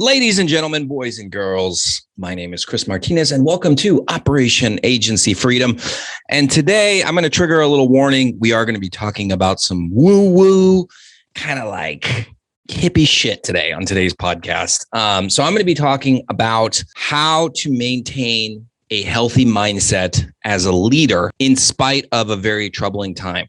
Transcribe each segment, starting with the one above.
Ladies and gentlemen, boys and girls, my name is Chris Martinez, and welcome to Operation Agency Freedom. And today I'm going to trigger a little warning. We are going to be talking about some woo-woo, kind of like hippie shit today on today's podcast. So I'm going to be talking about how to maintain a healthy mindset as a leader in spite of a very troubling time.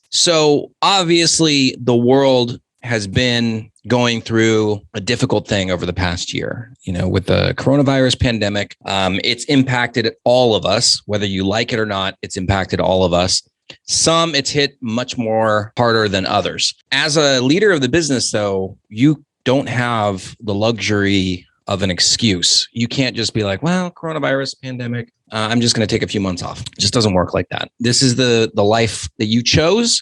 So obviously the world has been going through a difficult thing over the past year, with the coronavirus pandemic. It's impacted all of us, whether you like it or not. It's impacted all of us. Some it's hit much more harder than others. As a leader of the business, though, you don't have the luxury of an excuse. You can't just be like, well, coronavirus pandemic, I'm just going to take a few months off. It just doesn't work like that. This is the life that you chose.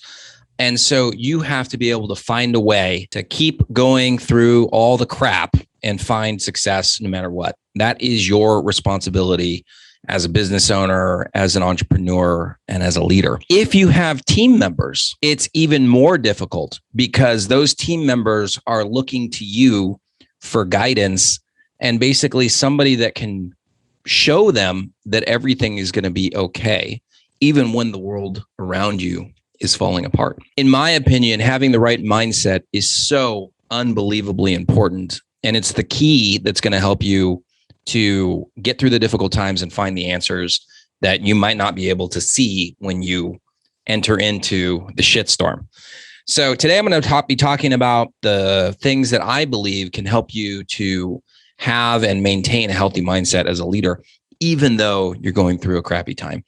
And so you have to be able to find a way to keep going through all the crap and find success no matter what. That is your responsibility as a business owner, as an entrepreneur, and as a leader. If you have team members, it's even more difficult because those team members are looking to you for guidance and basically somebody that can show them that everything is going to be okay, even when the world around you is falling apart. In my opinion, having the right mindset is so unbelievably important. And it's the key that's going to help you to get through the difficult times and find the answers that you might not be able to see when you enter into the shitstorm. So today I'm going to be talking about the things that I believe can help you to have and maintain a healthy mindset as a leader, even though you're going through a crappy time.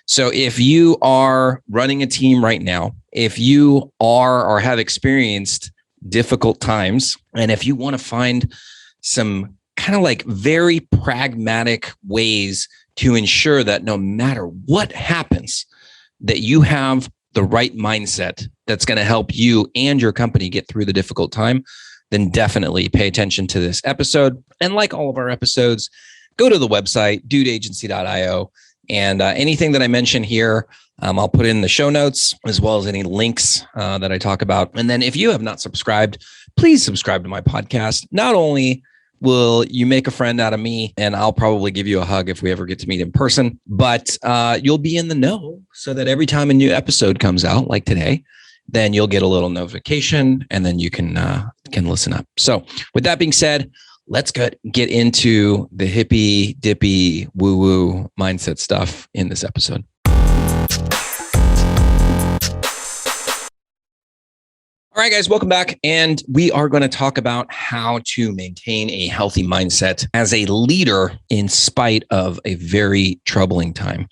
So if you are running a team right now, if you are or have experienced difficult times, and if you want to find some kind of like very pragmatic ways to ensure that no matter what happens, that you have the right mindset that's going to help you and your company get through the difficult time, then definitely pay attention to this episode. And like all of our episodes, go to the website, dudeagency.io. And anything that I mention here, I'll put in the show notes, as well as any links that I talk about. And then if you have not subscribed, please subscribe to my podcast. Not only will you make a friend out of me, and I'll probably give you a hug if we ever get to meet in person, but you'll be in the know so that every time a new episode comes out, like today, then you'll get a little notification and then you can listen up. So with that being said, let's get into the hippy dippy woo woo mindset stuff in this episode. All right, guys, welcome back. And we are going to talk about how to maintain a healthy mindset as a leader in spite of a very troubling time.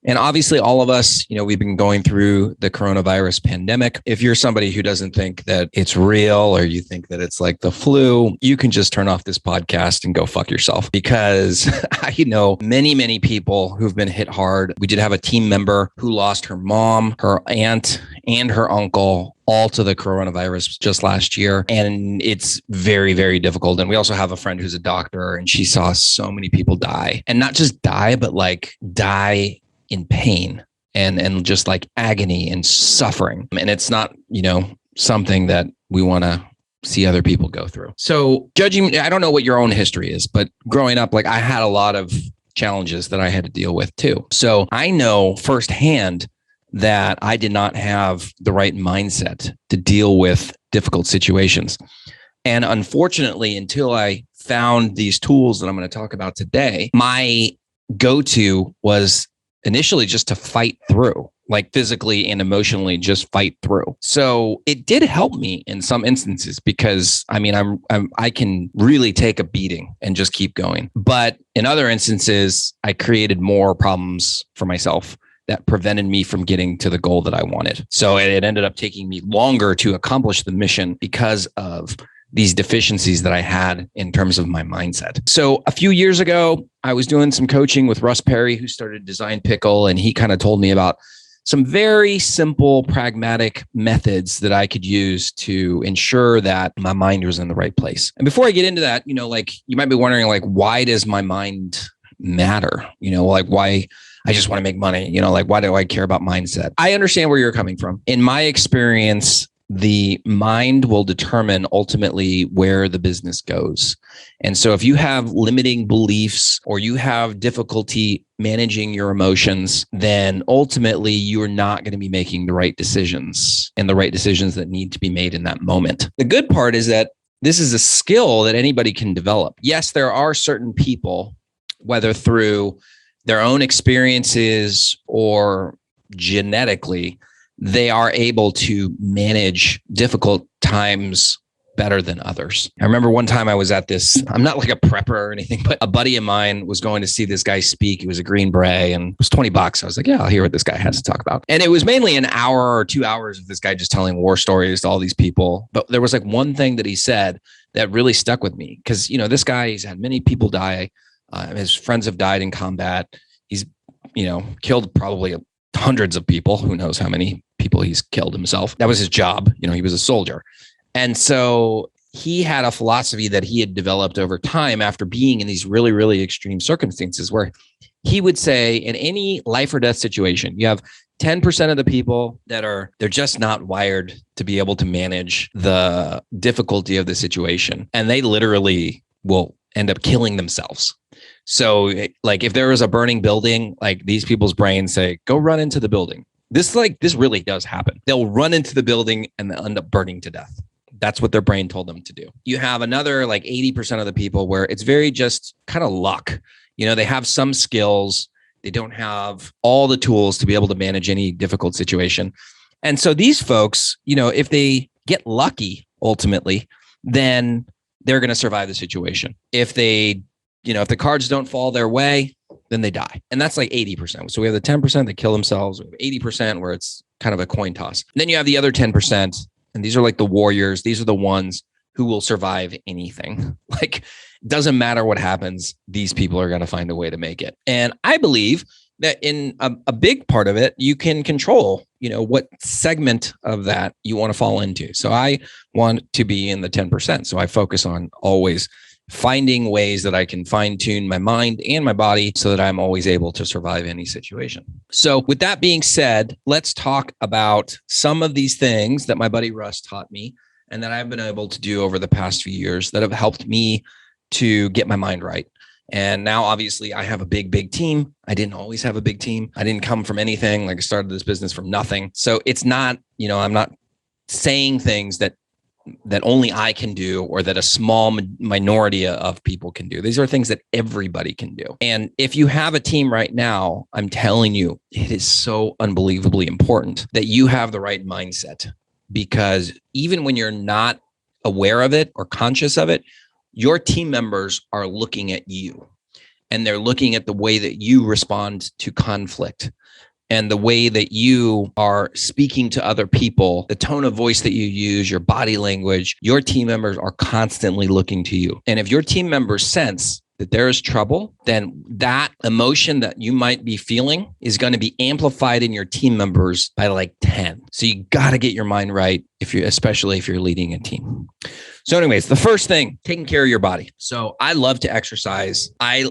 And obviously, all of us, we've been going through the coronavirus pandemic. If you're somebody who doesn't think that it's real or you think that it's like the flu, you can just turn off this podcast and go fuck yourself, because I know many, many people who've been hit hard. We did have a team member who lost her mom, her aunt, and her uncle all to the coronavirus just last year. And it's very, very difficult. And we also have a friend who's a doctor, and she saw so many people die, and not just die, but like die in pain and just like agony and suffering. And it's not, something that we want to see other people go through. So I don't know what your own history is, but growing up, like I had a lot of challenges that I had to deal with too. So I know firsthand that I did not have the right mindset to deal with difficult situations. And unfortunately, until I found these tools that I'm going to talk about today, my go-to was initially just to fight through, like physically and emotionally, just fight through. So it did help me in some instances because I can really take a beating and just keep going. But in other instances, I created more problems for myself that prevented me from getting to the goal that I wanted. So it ended up taking me longer to accomplish the mission because of these deficiencies that I had in terms of my mindset. So a few years ago, I was doing some coaching with Russ Perry, who started Design Pickle, and he kind of told me about some very simple, pragmatic methods that I could use to ensure that my mind was in the right place. And before I get into that, you might be wondering, why does my mind matter? Why I just want to make money, why do I care about mindset? I understand where you're coming from. In my experience, the mind will determine ultimately where the business goes. And so if you have limiting beliefs or you have difficulty managing your emotions, then ultimately you are not going to be making the right decisions and the right decisions that need to be made in that moment. The good part is that this is a skill that anybody can develop. Yes, there are certain people, whether through their own experiences or genetically, they are able to manage difficult times better than others. I remember one time I was at this, I'm not like a prepper or anything, but a buddy of mine was going to see this guy speak. He was a Green Beret and it was $20. I was like, yeah, I'll hear what this guy has to talk about. And it was mainly an hour or 2 hours of this guy just telling war stories to all these people. But there was like one thing that he said that really stuck with me because, this guy, he's had many people die. His friends have died in combat. He's, killed probably hundreds of people. Who knows how many people he's killed himself. That was his job. He was a soldier. And so he had a philosophy that he had developed over time after being in these really, really extreme circumstances where he would say in any life or death situation, you have 10% of the people that they're just not wired to be able to manage the difficulty of the situation. And they literally will end up killing themselves. So like if there was a burning building, like these people's brains say, go run into the building. This really does happen. They'll run into the building and they'll end up burning to death. That's what their brain told them to do. You have another like 80% of the people where it's very just kind of luck. They have some skills. They don't have all the tools to be able to manage any difficult situation. And so these folks, if they get lucky, ultimately, then they're going to survive the situation. If they, if the cards don't fall their way, then they die. And that's like 80%. So we have the 10% that kill themselves. We have 80% where it's kind of a coin toss. And then you have the other 10%. And these are like the warriors. These are the ones who will survive anything. Like, it doesn't matter what happens. These people are going to find a way to make it. And I believe that in a big part of it, you can control, what segment of that you want to fall into. So I want to be in the 10%. So I focus on always finding ways that I can fine tune my mind and my body so that I'm always able to survive any situation. So with that being said, let's talk about some of these things that my buddy Russ taught me and that I've been able to do over the past few years that have helped me to get my mind right. And now obviously I have a big team. I didn't always have a big team. I didn't come from anything. Like I started this business from nothing. So it's not, I'm not saying things that only I can do or that a small minority of people can do. These are things that everybody can do. And if you have a team right now, I'm telling you, it is so unbelievably important that you have the right mindset, because even when you're not aware of it or conscious of it, your team members are looking at you and they're looking at the way that you respond to conflict. And the way that you are speaking to other people, the tone of voice that you use, your body language, your team members are constantly looking to you. And if your team members sense that there is trouble, then that emotion that you might be feeling is going to be amplified in your team members by like 10. So you got to get your mind right, especially if you're leading a team. So anyways, the first thing, taking care of your body. So I love to exercise. I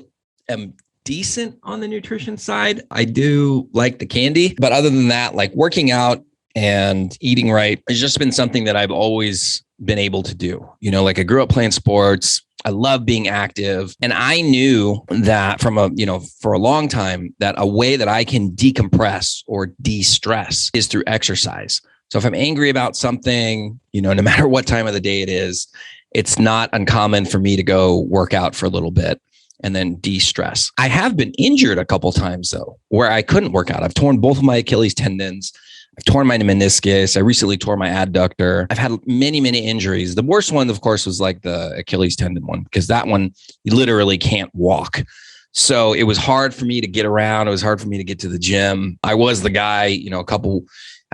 am decent on the nutrition side. I do like the candy, but other than that, like working out and eating right has just been something that I've always been able to do. Like I grew up playing sports. I love being active. And I knew that for a long time, that a way that I can decompress or de-stress is through exercise. So if I'm angry about something, no matter what time of the day it is, it's not uncommon for me to go work out for a little bit and then de-stress. I have been injured a couple times though, where I couldn't work out. I've torn both of my Achilles tendons. I've torn my meniscus. I recently tore my adductor. I've had many injuries. The worst one, of course, was like the Achilles tendon one, because that one, you literally can't walk. So it was hard for me to get around. It was hard for me to get to the gym. I was the guy,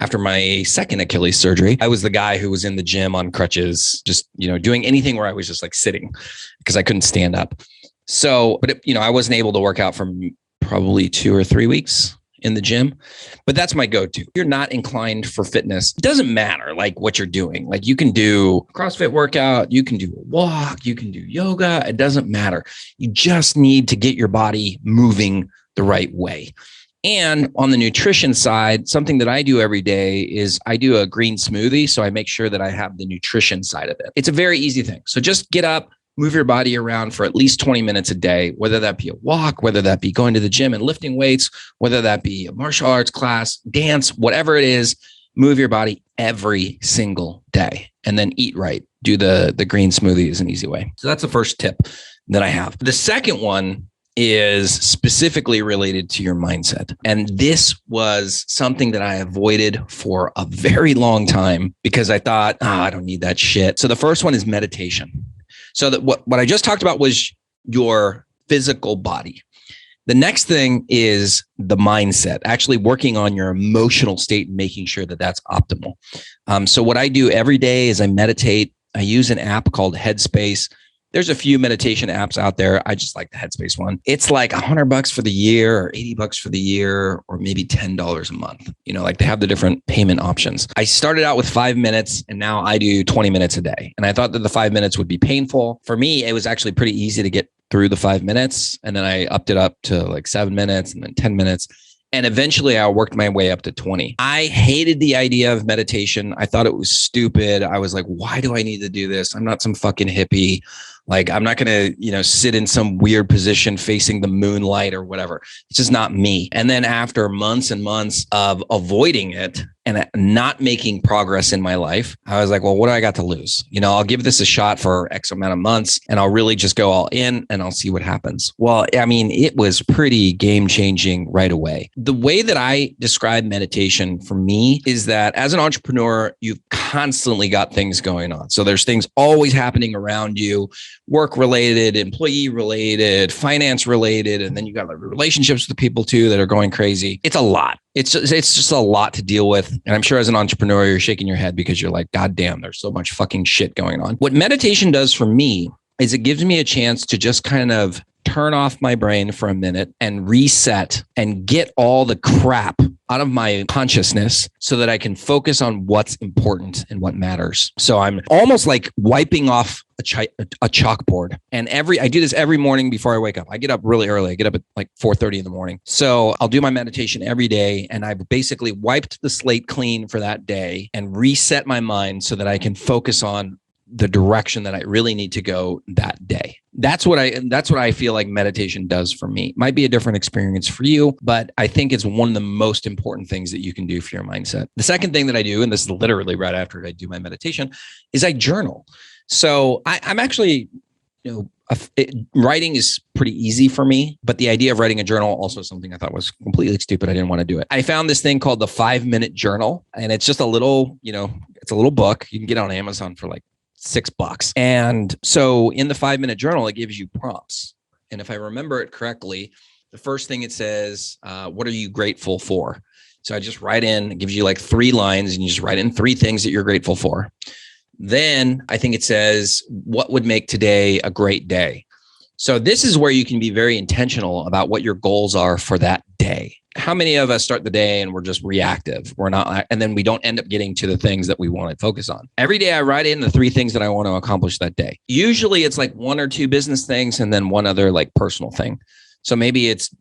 after my second Achilles surgery, I was the guy who was in the gym on crutches, just, doing anything where I was just like sitting because I couldn't stand up. So, but I wasn't able to work out for probably 2 or 3 weeks in the gym, but that's my go-to. If you're not inclined for fitness, it doesn't matter like what you're doing. Like you can do a CrossFit workout, you can do a walk, you can do yoga. It doesn't matter. You just need to get your body moving the right way. And on the nutrition side, something that I do every day is I do a green smoothie. So I make sure that I have the nutrition side of it. It's a very easy thing. So just get up, move your body around for at least 20 minutes a day, whether that be a walk, whether that be going to the gym and lifting weights, whether that be a martial arts class, dance, whatever it is, move your body every single day and then eat right. Do the green smoothie is an easy way. So that's the first tip that I have. The second one is specifically related to your mindset. And this was something that I avoided for a very long time because I thought, I don't need that shit. So the first one is meditation. So that what I just talked about was your physical body. The next thing is the mindset, actually working on your emotional state and making sure that that's optimal. So what I do every day is I meditate. I use an app called Headspace. There's a few meditation apps out there. I just like the Headspace one. It's like $100 for the year or $80 for the year, or maybe $10 a month. Like they have the different payment options. I started out with 5 minutes and now I do 20 minutes a day. And I thought that the 5 minutes would be painful. For me, it was actually pretty easy to get through the 5 minutes. And then I upped it up to like 7 minutes and then 10 minutes. And eventually I worked my way up to 20. I hated the idea of meditation. I thought it was stupid. I was like, why do I need to do this? I'm not some fucking hippie. Like, I'm not going to, sit in some weird position facing the moonlight or whatever. It's just not me. And then after months and months of avoiding it and not making progress in my life, I was like, well, what do I got to lose? I'll give this a shot for X amount of months and I'll really just go all in and I'll see what happens. Well, I mean, it was pretty game changing right away. The way that I describe meditation for me is that as an entrepreneur, you've constantly got things going on. So there's things always happening around you, work related, employee related, finance related, and then you got relationships with people too that are going crazy. It's a lot. It's just a lot to deal with. And I'm sure as an entrepreneur, you're shaking your head because you're like, God damn, there's so much fucking shit going on. What meditation does for me is it gives me a chance to just kind of turn off my brain for a minute and reset and get all the crap out of my consciousness so that I can focus on what's important and what matters. So I'm almost like wiping off a chalkboard. And I do this every morning before I wake up. I get up really early. I get up at like 4:30 in the morning. So I'll do my meditation every day. And I've basically wiped the slate clean for that day and reset my mind so that I can focus on the direction that I really need to go that day. That's what I feel like meditation does for me. Might be a different experience for you, but I think it's one of the most important things that you can do for your mindset. The second thing that I do, and this is literally right after I do my meditation, is I journal. So I'm actually, writing is pretty easy for me, but the idea of writing a journal also something I thought was completely stupid. I didn't want to do it. I found this thing called the 5-minute journal, and it's just a little, it's a little book. You can get it on Amazon for like $6. And so in the 5-minute journal, it gives you prompts. And if I remember it correctly, the first thing it says, what are you grateful for? So I just write in, it gives you like 3 lines and you just write in 3 things that you're grateful for. Then I think it says, what would make today a great day? So this is where you can be very intentional about what your goals are for that day. How many of us start the day and we're just reactive? We're not, and then we don't end up getting to the things that we want to focus on. Every day I write in the 3 things that I want to accomplish that day. Usually it's like 1 or 2 business things and then 1 other like personal thing. So maybe it's,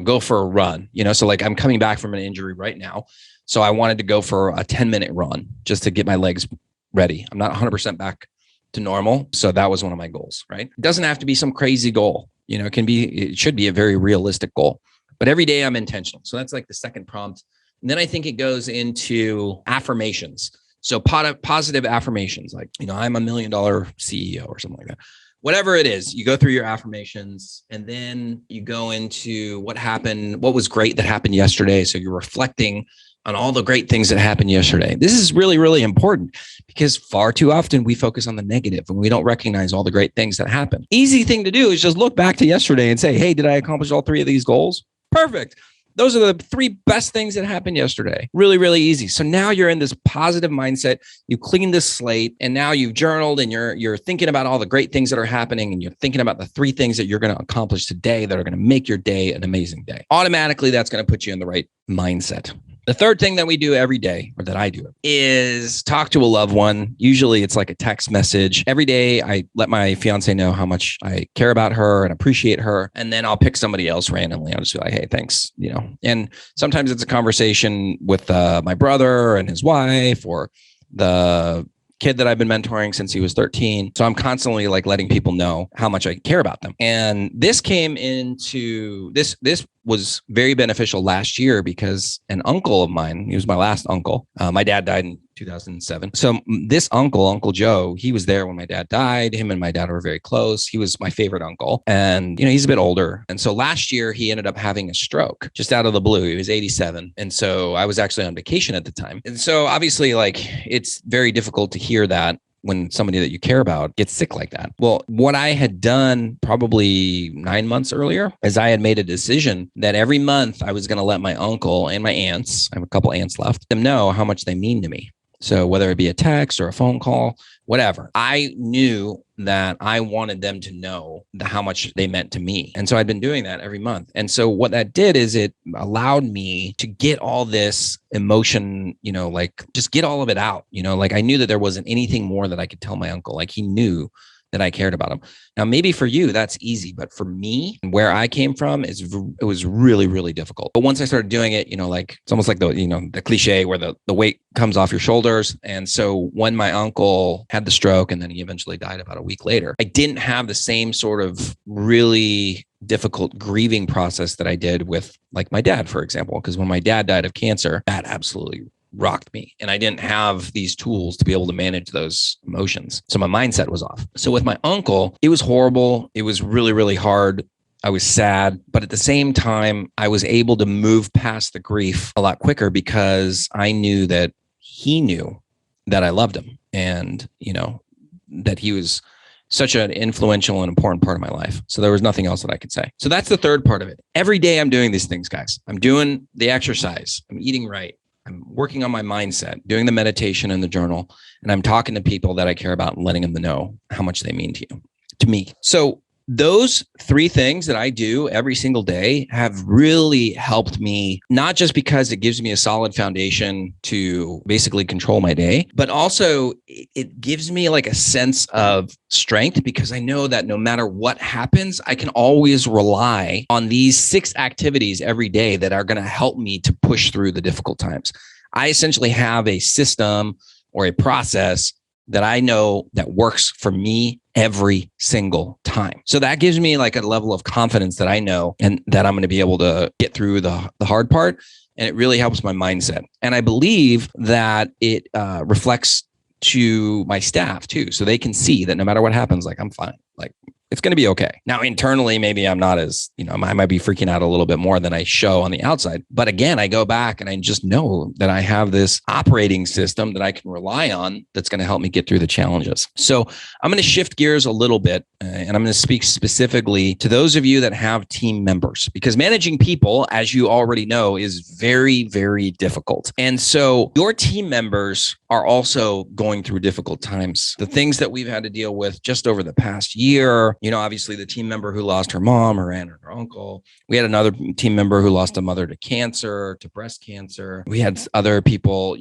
go for a run, so like I'm coming back from an injury right now. So I wanted to go for a 10-minute run just to get my legs ready. I'm not 100% back to normal. So that was one of my goals, right? It doesn't have to be some crazy goal. It should be a very realistic goal. But every day I'm intentional. So that's like the second prompt. And then I think it goes into affirmations. So positive affirmations, like, I'm $1 million CEO or something like that. Whatever it is, you go through your affirmations and then you go into what happened, what was great that happened yesterday. So you're reflecting on all the great things that happened yesterday. This is really, really important because far too often we focus on the negative and we don't recognize all the great things that happen. Easy thing to do is just look back to yesterday and say, hey, did I accomplish all 3 of these goals? Perfect. Those are the 3 best things that happened yesterday. Really, really easy. So now you're in this positive mindset. You cleaned the slate and now you've journaled and you're thinking about all the great things that are happening and you're thinking about the 3 things that you're going to accomplish today that are going to make your day an amazing day. Automatically, that's going to put you in the right mindset. The third thing that we do every day, or that I do, is talk to a loved one. Usually it's like a text message. Every day I let my fiance know how much I care about her and appreciate her. And then I'll pick somebody else randomly. I'll just be like, hey, thanks. And sometimes it's a conversation with my brother and his wife, or the kid that I've been mentoring since he was 13. So I'm constantly like letting people know how much I care about them. And this came into this was very beneficial last year because an uncle of mine, he was my last uncle. My dad died in 2007. So this Uncle Joe, he was there when my dad died. Him and my dad were very close. He was my favorite uncle. And, he's a bit older. And so last year he ended up having a stroke just out of the blue. He was 87. And so I was actually on vacation at the time. And so obviously it's very difficult to hear that when somebody that you care about gets sick like that. Well, what I had done probably 9 months earlier is I had made a decision that every month I was going to let my uncle and my aunts, I have a couple aunts left, them know how much they mean to me. So whether it be a text or a phone call, whatever, I knew that I wanted them to know how much they meant to me. And so I'd been doing that every month. And so what that did is it allowed me to get all this emotion, just get all of it out. I knew that there wasn't anything more that I could tell my uncle. He knew that I cared about him. Now, maybe for you, that's easy, but for me, where I came from, it was really, really difficult. But once I started doing it, it's almost like the cliche where the weight comes off your shoulders. And so when my uncle had the stroke and then he eventually died about a week later, I didn't have the same sort of really difficult grieving process that I did with my dad, for example, because when my dad died of cancer, that absolutely rocked me. And I didn't have these tools to be able to manage those emotions. So my mindset was off. So with my uncle, it was horrible. It was really, really hard. I was sad, but at the same time, I was able to move past the grief a lot quicker because I knew that he knew that I loved him and, that he was such an influential and important part of my life. So there was nothing else that I could say. So that's the third part of it. Every day I'm doing these things, guys. I'm doing the exercise. I'm eating right. I'm working on my mindset, doing the meditation and the journal, and I'm talking to people that I care about and letting them know how much they mean to me. So those three things that I do every single day have really helped me, not just because it gives me a solid foundation to basically control my day, but also it gives me a sense of strength because I know that no matter what happens, I can always rely on these 6 activities every day that are going to help me to push through the difficult times. I essentially have a system or a process that I know that works for me every single time. So that gives me a level of confidence that I know and that I'm going to be able to get through the hard part. And it really helps my mindset. And I believe that it reflects to my staff too. So they can see that no matter what happens, I'm fine. It's going to be okay. Now, internally, maybe I'm not as, I might be freaking out a little bit more than I show on the outside. But again, I go back and I just know that I have this operating system that I can rely on that's going to help me get through the challenges. So I'm going to shift gears a little bit and I'm going to speak specifically to those of you that have team members because managing people, as you already know, is very, very difficult. And so your team members are also going through difficult times. The things that we've had to deal with just over the past year, obviously the team member who lost her mom, her aunt, or her uncle. We had another team member who lost a mother to cancer, to breast cancer. We had other people,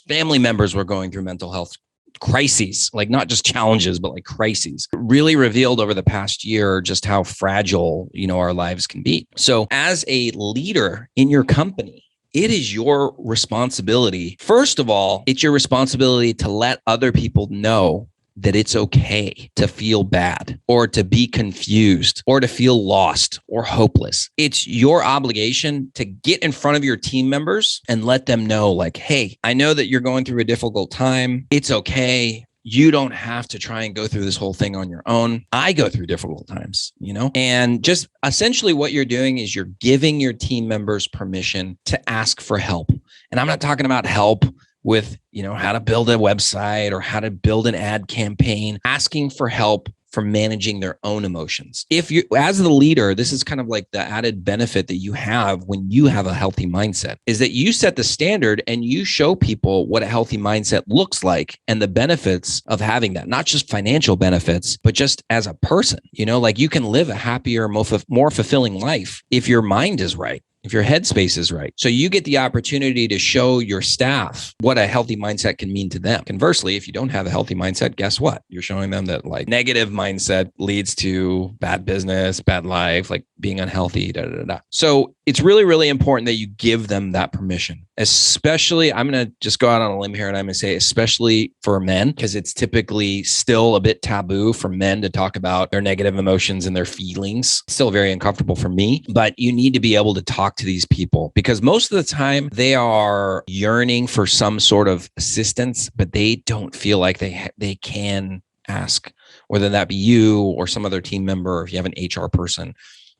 family members were going through mental health crises, not just challenges, but crises. It really revealed over the past year just how fragile, our lives can be. So as a leader in your company, it is your responsibility. First of all, it's your responsibility to let other people know that it's okay to feel bad or to be confused or to feel lost or hopeless. It's your obligation to get in front of your team members and let them know hey, I know that you're going through a difficult time. It's okay. You don't have to try and go through this whole thing on your own. I go through difficult times, and just essentially what you're doing is you're giving your team members permission to ask for help. And I'm not talking about help with, how to build a website or how to build an ad campaign, asking for help for managing their own emotions. If you, as the leader, this is kind of the added benefit that you have when you have a healthy mindset is that you set the standard and you show people what a healthy mindset looks like and the benefits of having that, not just financial benefits, but just as a person, you can live a happier, more fulfilling life if your mind is right. if your headspace is right. So you get the opportunity to show your staff what a healthy mindset can mean to them. Conversely, if you don't have a healthy mindset, guess what? You're showing them that like negative mindset leads to bad business, bad life, like being unhealthy, da, da, da, da. So it's really, really important that you give them that permission, especially, I'm going to just go out on a limb here and I'm going to say, especially for men, because it's typically still a bit taboo for men to talk about their negative emotions and their feelings. It's still very uncomfortable for me, but you need to be able to talk to these people because most of the time they are yearning for some sort of assistance, but they don't feel like they can ask, whether that be you or some other team member, or if you have an HR person.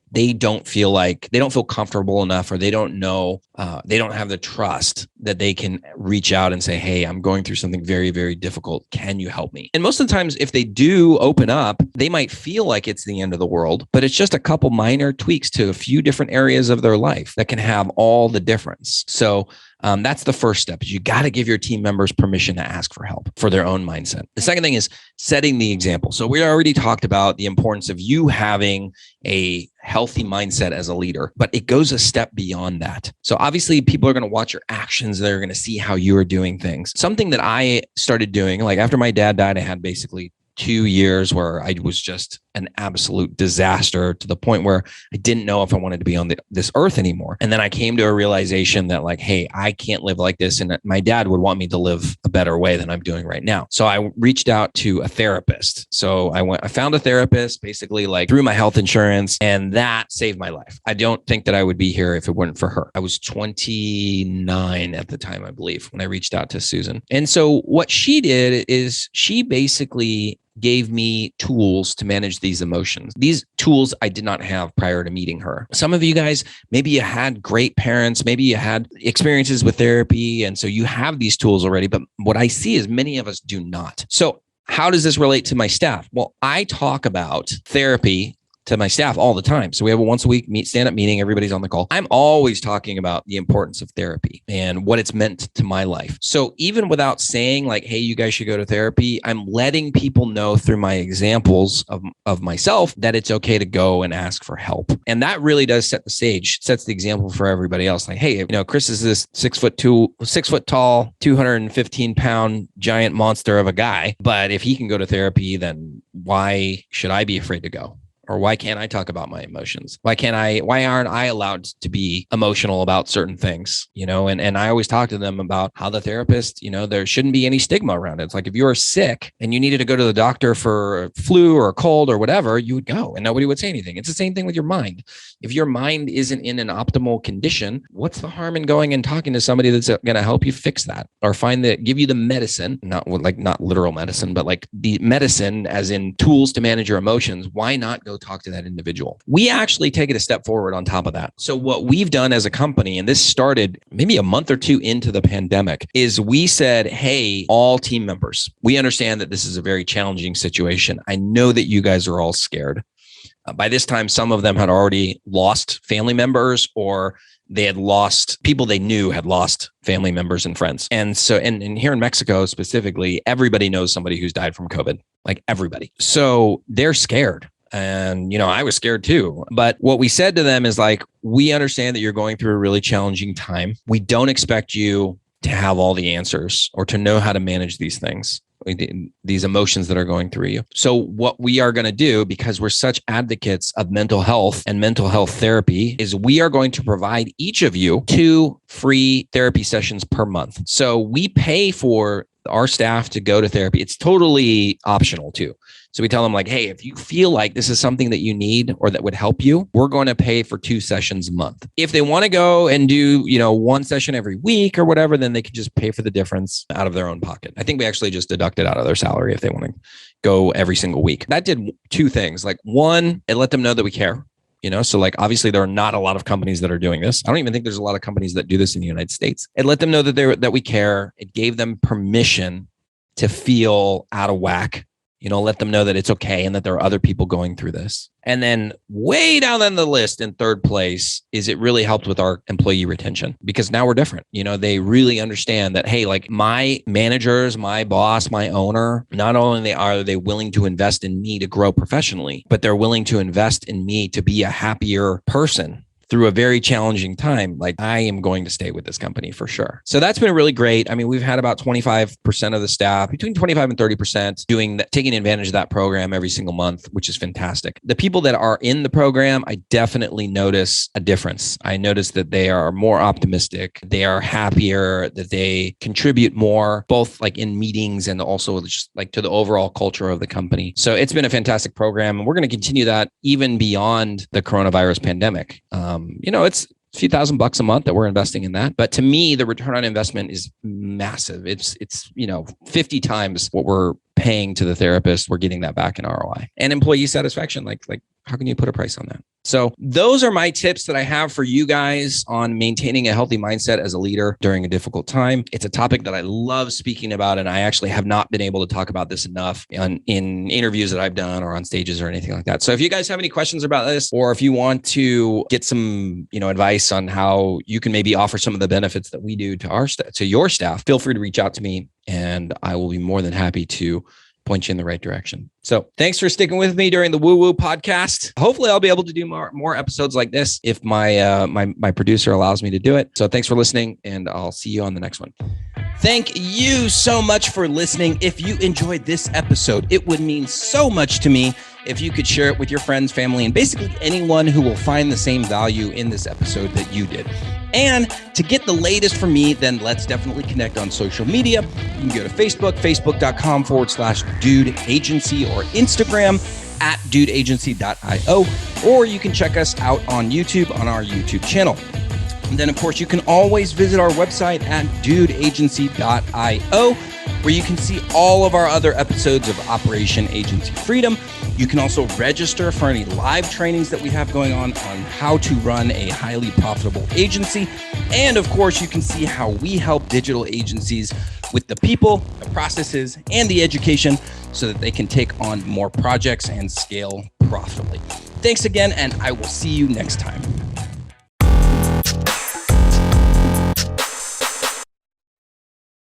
They don't feel comfortable enough, or they don't know, they don't have the trust that they can reach out and say, hey, I'm going through something very, very difficult. Can you help me? And most of the times, if they do open up, they might feel like it's the end of the world, but it's just a couple minor tweaks to a few different areas of their life that can have all the difference. So that's the first step. Is you got to give your team members permission to ask for help for their own mindset. The second thing is setting the example. So we already talked about the importance of you having a healthy mindset as a leader, but it goes a step beyond that. So obviously people are going to watch your actions. They're going to see how you are doing things. Something that I started doing, like after my dad died, I had basically 2 years where I was just an absolute disaster to the point where I didn't know if I wanted to be on this earth anymore. And then I came to a realization that like, hey, I can't live like this. And my dad would want me to live a better way than I'm doing right now. So I reached out to a therapist. So I found a therapist basically like through my health insurance, and that saved my life. I don't think that I would be here if it weren't for her. I was 29 at the time, I believe, when I reached out to Susan. And so what she did is she basically gave me tools to manage these emotions. These tools I did not have prior to meeting her. Some of you guys, maybe you had great parents, maybe you had experiences with therapy, and so you have these tools already, but what I see is many of us do not. So how does this relate to my staff? Well, I talk about therapy to my staff all the time. So we have a once a week stand-up meeting. Everybody's on the call. I'm always talking about the importance of therapy and what it's meant to my life. So even without saying like, hey, you guys should go to therapy, I'm letting people know through my examples of myself that it's okay to go and ask for help. And that really does set the stage, sets the example for everybody else. Like, hey, Chris is this 6 foot tall, 215 pound giant monster of a guy. But if he can go to therapy, then why should I be afraid to go? Or why can't I talk about my emotions? Why aren't I allowed to be emotional about certain things? And I always talk to them about how the therapist, there shouldn't be any stigma around it. It's like if you were sick and you needed to go to the doctor for a flu or a cold or whatever, you would go and nobody would say anything. It's the same thing with your mind. If your mind isn't in an optimal condition, what's the harm in going and talking to somebody that's going to help you fix that or give you the medicine, not literal medicine, but like the medicine as in tools to manage your emotions? Why not go talk to that individual? We actually take it a step forward on top of that. So what we've done as a company, and this started maybe a month or two into the pandemic, is we said, hey, all team members, we understand that this is a very challenging situation. I know that you guys are all scared. By this time, some of them had already lost family members, or they had lost people they knew had lost family members and friends. And so, and here in Mexico specifically, everybody knows somebody who's died from COVID, like everybody. So they're scared. And, I was scared too. But what we said to them is like, we understand that you're going through a really challenging time. We don't expect you to have all the answers or to know how to manage these things, these emotions that are going through you. So what we are going to do, because we're such advocates of mental health and mental health therapy, is we are going to provide each of you 2 free therapy sessions per month. So we pay for our staff to go to therapy. It's totally optional too. So we tell them like, hey, if you feel like this is something that you need or that would help you, we're going to pay for 2 sessions a month. If they want to go and do, 1 session every week or whatever, then they can just pay for the difference out of their own pocket. I think we actually just deduct it out of their salary if they want to go every single week. That did 2 things. Like, 1, it let them know that we care. So like, obviously there are not a lot of companies that are doing this. I don't even think there's a lot of companies that do this in the United States. It let them know that we care. It gave them permission to feel out of whack. Let them know that it's okay and that there are other people going through this. And then way down on the list in 3rd place is it really helped with our employee retention, because now we're different. They really understand that, hey, like my managers, my boss, my owner, not only are they willing to invest in me to grow professionally, but they're willing to invest in me to be a happier person through a very challenging time, like I am going to stay with this company for sure. So that's been really great. I mean, we've had about 25% of the staff, between 25 and 30%, taking advantage of that program every single month, which is fantastic. The people that are in the program, I definitely notice a difference. I notice that they are more optimistic, they are happier, that they contribute more, both like in meetings and also just like to the overall culture of the company. So it's been a fantastic program, and we're going to continue that even beyond the coronavirus pandemic. It's a few $1,000s a month that we're investing in that. But to me, the return on investment is massive. It's 50 times what we're paying to the therapist. We're getting that back in ROI and employee satisfaction. Like how can you put a price on that? So those are my tips that I have for you guys on maintaining a healthy mindset as a leader during a difficult time. It's a topic that I love speaking about, and I actually have not been able to talk about this enough in interviews that I've done or on stages or anything like that. So if you guys have any questions about this, or if you want to get some, advice on how you can maybe offer some of the benefits that we do to your staff, feel free to reach out to me, and I will be more than happy to point you in the right direction. So thanks for sticking with me during the Woo Woo podcast. Hopefully I'll be able to do more episodes like this if my producer allows me to do it. So thanks for listening, and I'll see you on the next one. Thank you so much for listening. If you enjoyed this episode, it would mean so much to me if you could share it with your friends, family, and basically anyone who will find the same value in this episode that you did. And to get the latest from me, then let's definitely connect on social media. You can go to Facebook, facebook.com/Dude Agency, or Instagram @dudeagency.io, or you can check us out on YouTube on our YouTube channel. And then, of course, you can always visit our website at dudeagency.io, where you can see all of our other episodes of Operation Agency Freedom. You can also register for any live trainings that we have going on how to run a highly profitable agency. And of course, you can see how we help digital agencies with the people, the processes, and the education so that they can take on more projects and scale profitably. Thanks again, and I will see you next time.